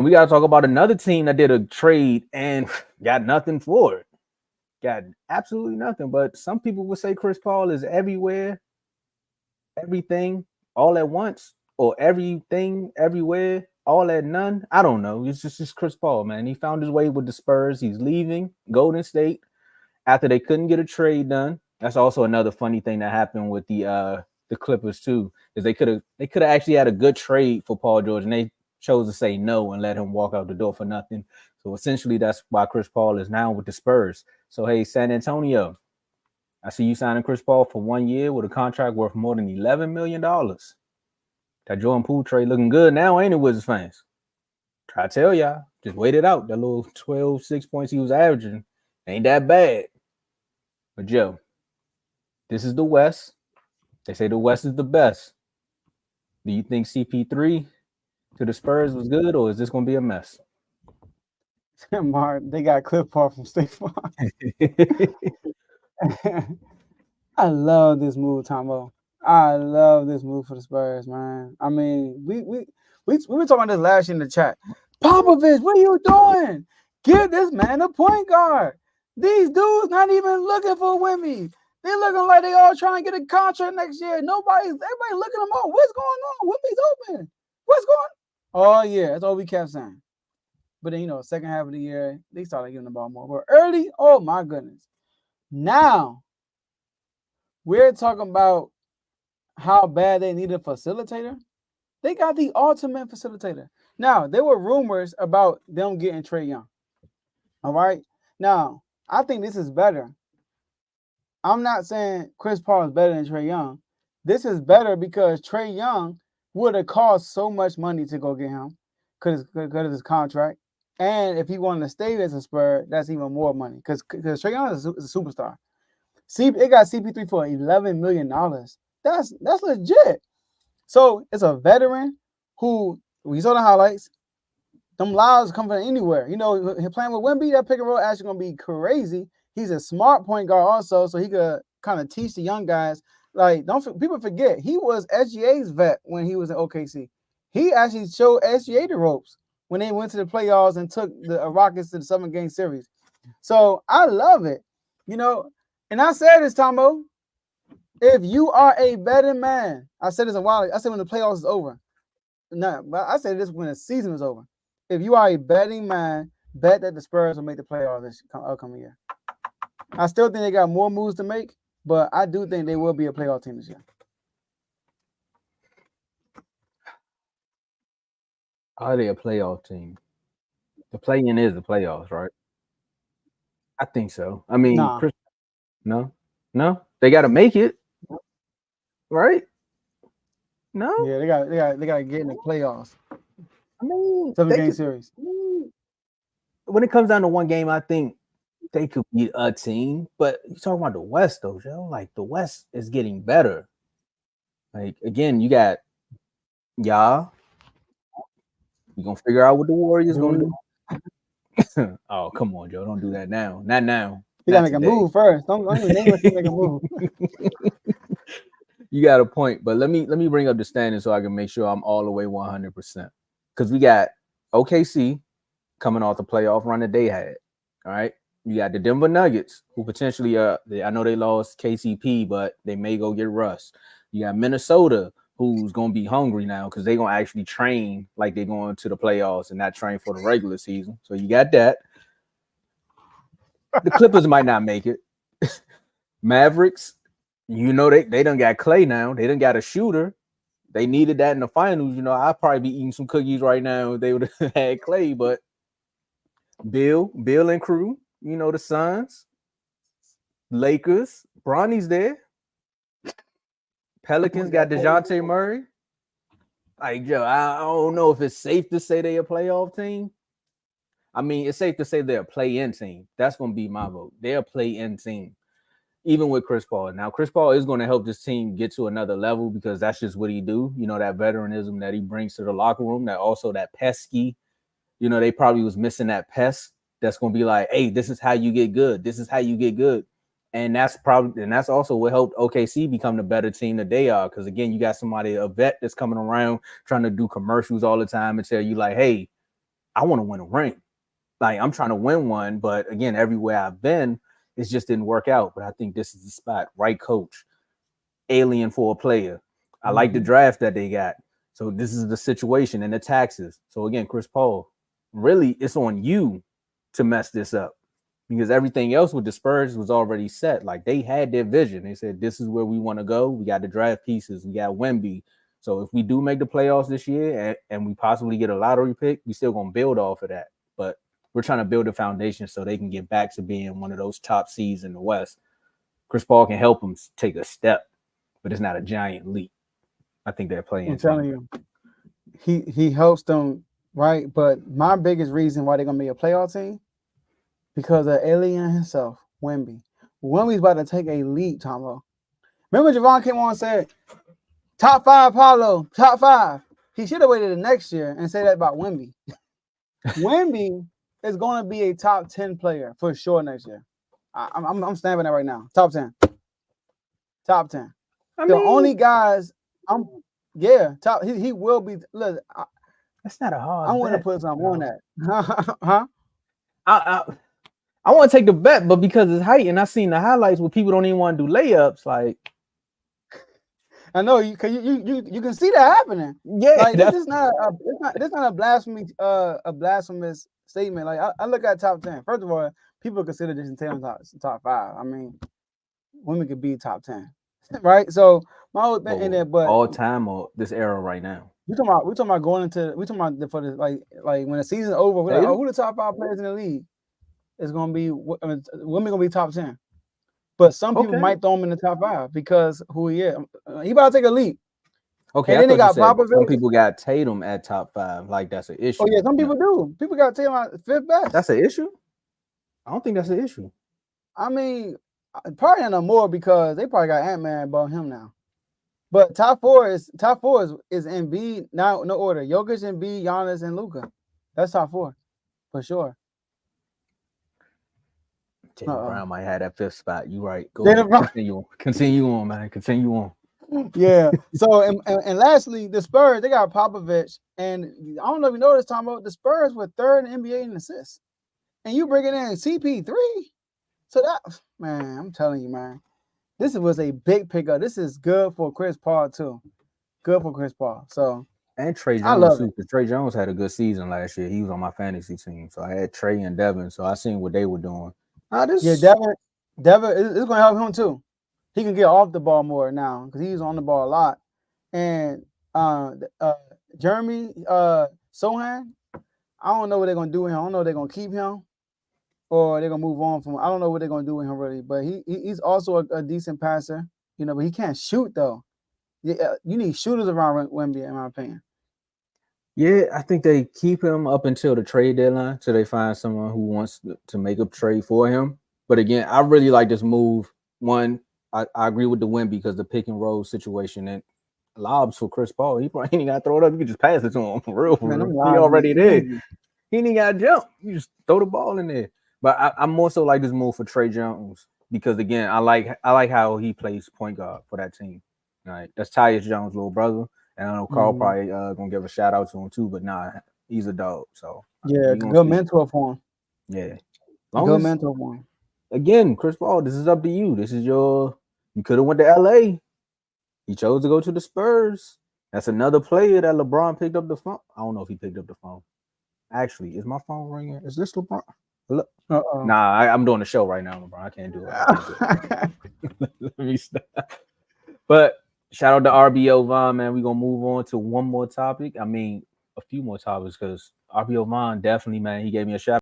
We got to talk about another team that did a trade and got nothing for it. Got absolutely nothing. But some people would say Chris Paul is everywhere, everything, all at once, or everything, everywhere, all at none. I don't know. It's just Chris Paul, man. He found his way with the Spurs. He's leaving Golden State after they couldn't get a trade done. That's also another funny thing that happened with the Clippers too, is they could have actually had a good trade for Paul George, and they chose to say no and let him walk out the door for nothing. So essentially, that's why Chris Paul is now with the Spurs. So hey, San Antonio, I see you signing Chris Paul for 1 year with a contract worth more than $11 million. That Jordan Poole trade looking good now, ain't it, Wizards fans? Try to tell y'all, just wait it out. That little 12, 6 points he was averaging ain't that bad. But Joe, this is the West. They say the West is the best. Do you think CP3 to the Spurs was good, or is this going to be a mess? Mark, they got Cliff Paul from State Farm. I love this move, Tomo. I love this move for the Spurs, man. I mean, we were talking about this last year in the chat. Popovich, what are you doing? Give this man a point guard. These dudes not even looking for Wimby. They looking like they all trying to get a contract next year. Everybody looking them up. What's going on? Wimby's open. What's going on? Oh, yeah, that's all we kept saying. But then, second half of the year, they started giving the ball more. But early, oh my goodness. Now, we're talking about how bad they need a facilitator. They got the ultimate facilitator. Now, there were rumors about them getting Trae Young. All right. Now, I think this is better. I'm not saying Chris Paul is better than Trae Young. This is better because Trae Young would have cost so much money to go get him because of his contract. And if he wanted to stay as a Spur, that's even more money because Trae Young is a superstar. It got CP3 for $11 million. That's legit. So it's a veteran who, we saw the highlights, them lives come from anywhere. Playing with Wemby, that pick and roll actually going to be crazy. He's a smart point guard also, so he could kind of teach the young guys. Like, people forget, he was SGA's vet when he was in OKC. He actually showed SGA the ropes when they went to the playoffs and took the Rockets to the 7-game series. So I love it. And I said this, Tomo, if you are a betting man, I said this a while ago. I said when the playoffs is over. No, but I said this when the season was over. If you are a betting man, bet that the Spurs will make the playoffs this upcoming year. I still think they got more moves to make, but I do think they will be a playoff team this year. Are they a playoff team? The play-in is the playoffs, right? I think so. I mean, Nah. No, they got to make it, right? No. Yeah, they got to get in the playoffs. I mean, 7-game series. When it comes down to one game, I think they could beat a team. But you talking about the West, though, Joe? Like the West is getting better. Like again, you got y'all. You gonna figure out what the Warriors gonna do? Oh, come on, Joe! Don't do that now. Not now. You gotta make a move first. Don't even name us to make a move. You got a point, but let me bring up the standings so I can make sure I'm all the way 100%. Because we got OKC coming off the playoff run that they had. All right, you got the Denver Nuggets, who potentially I know they lost KCP, but they may go get Russ. You got Minnesota, who's gonna be hungry now because they're gonna actually train like they're going to the playoffs and not train for the regular season. So you got that. The Clippers might not make it. Mavericks, they done got Clay now. They done got a shooter. They needed that in the finals. I'd probably be eating some cookies right now if they would have had Clay. But Bill and crew, the Suns, Lakers, Bronny's there. Pelicans got DeJounte Murray. Like, Joe, I don't know if it's safe to say they're a playoff team. I mean, it's safe to say they're a play-in team. That's going to be my vote. They're a play-in team, even with Chris Paul. Now, Chris Paul is going to help this team get to another level because that's just what he do. That veteranism that he brings to the locker room, that pesky, they probably was missing that pest that's going to be like, hey, this is how you get good. This is how you get good. And that's also what helped OKC become the better team that they are. Because, again, you got a vet that's coming around trying to do commercials all the time and tell you like, hey, I want to win a ring. Like I'm trying to win one, but again, everywhere I've been, it just didn't work out. But I think this is the spot. Right coach, alien for a player. I like the draft that they got. So this is the situation and the taxes. So again, Chris Paul, really, it's on you to mess this up because everything else with the Spurs was already set. Like they had their vision. They said this is where we want to go. We got the draft pieces. We got Wemby. So if we do make the playoffs this year and we possibly get a lottery pick, we still gonna build off of that. But we're trying to build a foundation so they can get back to being one of those top seeds in the West. Chris Paul can help them take a step, but it's not a giant leap. I think they're playing. I'm telling you, he helps them, right? But my biggest reason why they're gonna be a playoff team because of Alien himself, Wemby. Wemby's about to take a leap, Tomo. Remember Javon came on and said, top 5, Paulo, top 5. He should have waited the next year and say that about Wemby. Wemby is going to be a top 10 player for sure next year. I'm stamping that right now. Top 10. Top 10. Only guys, top. He will be. Look, that's not a hard. I want to put something on that. Huh? I want to take the bet, but because it's height, and I seen the highlights where people don't even want to do layups. Like, I know you can see that happening. Yeah, like this is not a blasphemous statement. Like I look at top 10. First of all, people consider this in top 5. I mean, women could be top 10, right? So my whole thing in there, but all time or this era right now. We talking about going into. We talking about for the like when the season's over. We're like, who the top 5 players in the league? It's gonna be women gonna be top 10. But some people might throw him in the top 5 because who he is. He about to take a leap. Okay, and then they got Popovich. Some people got Tatum at top 5. Like that's an issue. Oh yeah, some people do. People got Tatum at 5th best. That's an issue. I don't think that's an issue. I mean, probably not more because they probably got Ant-Man above him now. But top four is Embiid. Now, no order. Jokic, Embiid, Giannis, and Luka. That's top 4 for sure. Jaylen Brown might have that 5th spot. You right. Go ahead. Continue on, man. Continue on. Yeah. So and lastly, the Spurs, they got Popovich, and I don't know if you know this, Tom, but the Spurs were 3rd in NBA in assists, and you bringing in CP3. So that, man, I'm telling you, man, this was a big pickup. This is good for Chris Paul too. Good for Chris Paul. So and Trey Jones too. Trey Jones had a good season last year. He was on my fantasy team, so I had Trey and Devin. So I seen what they were doing. Yeah, Devin is going to help him too. He can get off the ball more now because he's on the ball a lot. And Jeremy Sohan, I don't know what they're going to do with him. I don't know if they're going to keep him or they're going to move on from him. I don't know what they're going to do with him really. But he's also a decent passer, but he can't shoot though. Yeah, you need shooters around Wemby, in my opinion. Yeah, I think they keep him up until the trade deadline, till they find someone who wants to make a trade for him. But again, I really like this move. One, I agree with the Wemby because the pick and roll situation and lobs for Chris Paul. He probably ain't got to throw it up. You can just pass it to him for real. He already did. He ain't got to jump. You just throw the ball in there. But I'm more so like this move for Trey Jones because again, I like how he plays point guard for that team. Right, that's Tyus Jones' little brother. And I know Carl probably gonna give a shout out to him too, but nah, he's a dog. So yeah, good mentor for him. Yeah, good mentor for him. Again, Chris Paul, this is up to you. This is you could have went to LA. He chose to go to the Spurs. That's another player that LeBron picked up the phone. I don't know if he picked up the phone. Actually, is my phone ringing? Is this LeBron? Look. Nah, I'm doing a show right now, LeBron. I can't do it. Let me stop. But shout out to RBO Vaughn, man. We're going to move on to one more topic. I mean, a few more topics because RBO Vaughn definitely, man, he gave me a shout